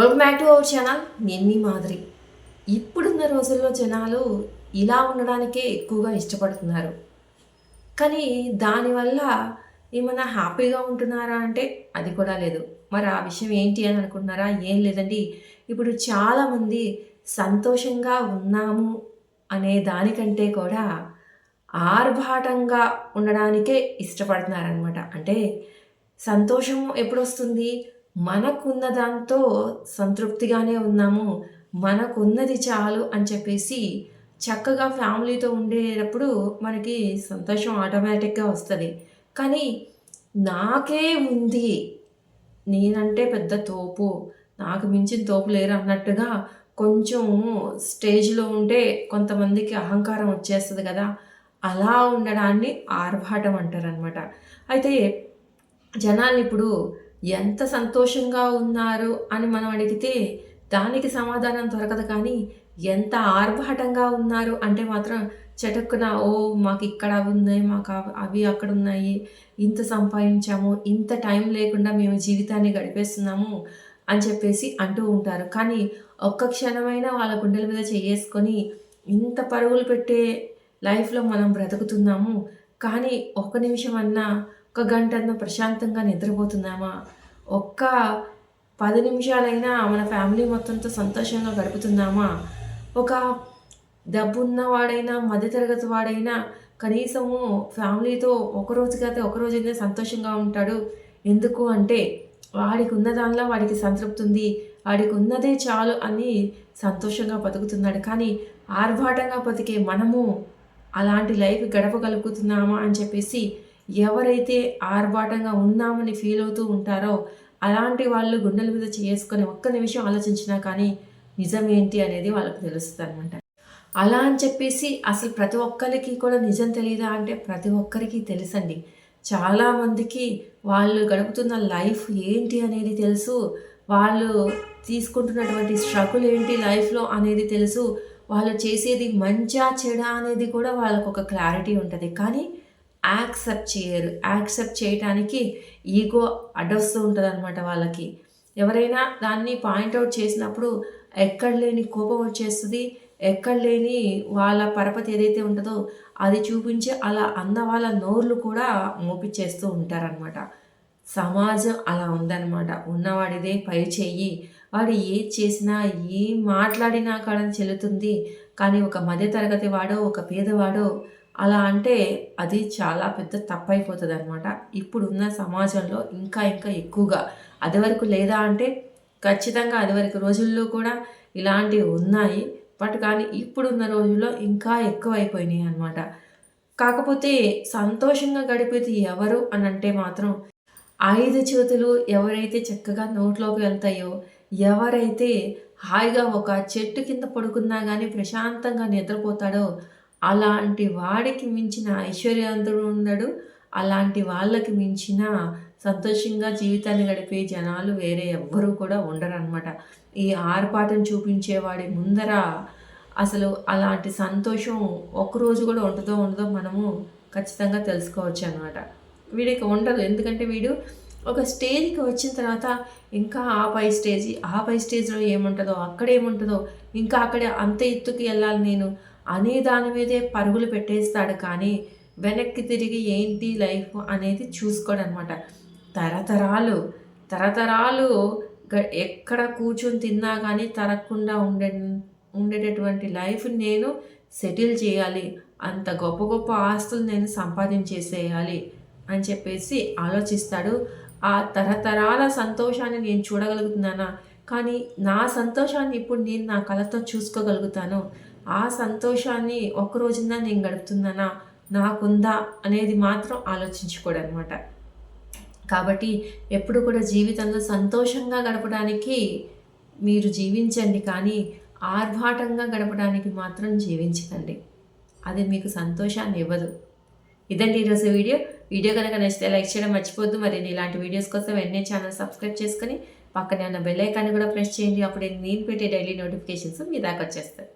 Welcome back to our channel. నేను మీ మాదిరి. ఇప్పుడున్న రోజుల్లో జనాలు ఇలా ఉండడానికే ఎక్కువగా ఇష్టపడుతున్నారు. కానీ దానివల్ల ఏమన్నా హ్యాపీగా ఉంటున్నారా అంటే అది కూడా లేదు. మరి ఆ విషయం ఏంటి అని అనుకుంటున్నారా? ఏం లేదండి. ఇప్పుడు చాలామంది సంతోషంగా ఉన్నాము అనే దానికంటే కూడా ఆర్భాటంగా ఉండడానికే ఇష్టపడుతున్నారనమాట. అంటే సంతోషం ఎప్పుడొస్తుంది? మనకున్న దాంతో సంతృప్తిగానే ఉన్నాము. మనకున్నది చాలు అని చెప్పేసి చక్కగా ఫ్యామిలీతో ఉండేటప్పుడు మనకి సంతోషం ఆటోమేటిక్‌గా వస్తది. కానీ నాకే ఉంది. నేనంటే పెద్ద తోపు. నాకు మించిన తోపు లేరు అన్నట్టుగా కొంచెం స్టేజ్‌లో ఉంటే కొంతమందికి అహంకారం వచ్చేస్తది గదా! అలా ఉండడాన్ని ఆర్భాటం అంటారనమాట. అయితే జనాలిప్పుడు ఎంత సంతోషంగా ఉన్నారు అని మనం అడిగితే దానికి సమాధానం దొరకదు కానీ, ఎంత ఆర్భాటంగా ఉన్నారు అంటే మాత్రం చటుక్కున ఓహ్! మాకిక్కడ అవున్నాయి, మాకు అవి అక్కడున్నాయి, ఇంత సంపాదించాము, ఇంత టైం లేకుండా మేము జీవితాన్ని గడిపేస్తున్నాము అని చెప్పేసి అంటూ ఉంటారు. కానీ ఒక్క క్షణమైనా వాళ్ళ గుండెల మీద చెయ్యేసుకొని ఇంత పరుగులు పెట్టే లైఫ్‌లో మనం బ్రతుకుతున్నాము. కానీ ఒక్క నిమిషమన్నా, ఒక గంటన్నా ప్రశాంతంగా నిద్రపోతున్నామా? ఒక్క 10 నిమిషాలైనా మన ఫ్యామిలీ మొత్తంతో సంతోషంగా గడుపుతున్నామా? ఒక డబ్బున్నవాడైనా, మధ్యతరగతి వాడైనా కనీసము ఫ్యామిలీతో ఒకరోజు కాతే ఒకరోజైనా సంతోషంగా ఉంటాడు. ఎందుకు అంటే వాడికున్న దానిలో వాడికి సంతృప్తి ఉంది. వాడికున్నదే చాలు అని సంతోషంగా బతుకుతున్నాడు. కానీ ఆర్భాటంగా బతికే మనము అలాంటి లైఫ్ గడపగలుగుతున్నామా అని చెప్పేసి ఎవరైతే ఆర్భాటంగా ఉన్నామని ఫీల్ అవుతూ ఉంటారో అలాంటి వాళ్ళు గుండెల మీద చేసుకొని ఒక్క నిమిషం ఆలోచించినా కానీ నిజమేంటి అనేది వాళ్ళకి తెలుస్తుందనమాట. అలా అని చెప్పేసి అసలు ప్రతి ఒక్కరికి కూడా నిజం తెలీదా అంటే ప్రతి ఒక్కరికి తెలుసండి. చాలామందికి వాళ్ళు గడుపుతున్న లైఫ్ ఏంటి అనేది తెలుసు. వాళ్ళు తీసుకుంటున్నటువంటి స్ట్రగుల్ ఏంటి లైఫ్‌లో అనేది తెలుసు. వాళ్ళు చేసేది మంచా చెడా అనేది కూడా వాళ్ళకొక క్లారిటీ ఉంటది. కానీ యాక్సెప్ట్ చేయరు. యాక్సెప్ట్ చేయటానికి ఈగో అడ్డొస్తూ ఉంటదనమాట వాళ్ళకి. ఎవరైనా దాన్ని పాయింట్ ఔట్ చేసినప్పుడు ఎక్కడ లేని కోపం వచ్చేస్తది. ఎక్కడ లేని వాళ్ళ పరపతి ఏదైతే ఉంటదో అది చూపించి అలా అన్న వాళ్ళ నోర్లు కూడా మోపిచ్చేస్తూ ఉంటారనమాట. సమాజం అలా ఉందనమాట. ఉన్నవాడిదే పై చెయ్యి. వాడు ఏది చేసినా, ఏం మాట్లాడినా కూడా చెల్లుతుంది. కానీ ఒక మధ్య తరగతి వాడో, ఒక పేదవాడో అలా అంటే అది చాలా పెద్ద తప్పైపోతదనమాట. ఇప్పుడున్న సమాజంలో ఇంకా ఇంకా ఎక్కువగా. అదివరకు లేదా అంటే ఖచ్చితంగా అదివరకు రోజుల్లో కూడా ఇలాంటివి ఉన్నాయి. బట్ కానీ ఇప్పుడున్న రోజుల్లో ఇంకా ఎక్కువైపోయినాయి అనమాట. కాకపోతే సంతోషంగా గడిపేది ఎవరు అనంటే మాత్రం 5 చేతులు ఎవరైతే చక్కగా నోట్లోకి వెళ్తాయో, ఎవరైతే హాయిగా ఒక చెట్టు కింద పడుకున్నా గానీ ప్రశాంతంగా నిద్రపోతాడో, అలాంటి వాడికి మించిన ఐశ్వర్యవంతుడు ఉండడు. అలాంటి వాళ్ళకి మించిన సంతోషంగా జీవితాన్ని గడిపే జనాలు వేరే ఎవ్వరూ కూడా ఉండరనమాట. ఈ ఆర్భాటం చూపించేవాడి ముందర అసలు అలాంటి సంతోషం ఒక్కరోజు కూడా ఉంటదో ఉండదో మనము ఖచ్చితంగా తెలుసుకోవచ్చనమాట. వీడికి ఉండదు. ఎందుకంటే వీడు ఒక స్టేజ్‌కి వచ్చిన తర్వాత ఇంకా ఆ పై స్టేజ్‌లో ఏముంటదో, అక్కడేముంటదో, ఇంకా అక్కడే అంత ఎత్తుకి ఎళ్ళాలి నేను అనే దాని మీదే పరుగులు పెట్టేస్తాడు కానీ, వెనక్కి తిరిగి ఏంటి లైఫ్ అనేది చూసుకోడనమాట. తరతరాలు, తరతరాలు ఎక్కడ కూర్చొని తిన్నా గానీ తరగకుండా ఉండేటటువంటి లైఫ్‌ని నేను సెటిల్ చేయాలి. అంత గొప్ప గొప్ప ఆస్తులు నేను సంపాదించేసేయాలి అని చెప్పేసి ఆలోచిస్తాడు. ఆ తరతరాల సంతోషాన్ని నేను చూడగలుగుతున్నానా? కానీ నా సంతోషాన్ని ఇప్పుడు నేను నా కళ్ళతో చూసుకోగలుగుతాను. ఆ సంతోషాన్ని ఒక్క రోజున నేను గడుపుతున్నానా? నాకుందా? అనేది మాత్రం ఆలోచించుకోడనమాట. కాబట్టి ఎప్పుడు కూడా జీవితంలో సంతోషంగా గడపడానికి మీరు జీవించండి కానీ ఆర్భాటంగా గడపడానికి మాత్రం జీవించకండి. అది మీకు సంతోషాన్ని ఇవ్వదు. ఇదండి ఈరోజు వీడియో. వీడియో కనుక నచ్చితే లైక్ చేయడం మర్చిపోద్దు. మరిన్ని ఇలాంటి వీడియోస్ కోసం వెంటనే ఛానల్ సబ్స్క్రైబ్ చేసుకొని పక్కనే ఉన్న బెల్ ఐకాన్ని కూడా ప్రెస్ చేయండి. అప్పుడే నేను పెట్టే డైలీ నోటిఫికేషన్స్ మీ దాకా వచ్చేస్తాయి.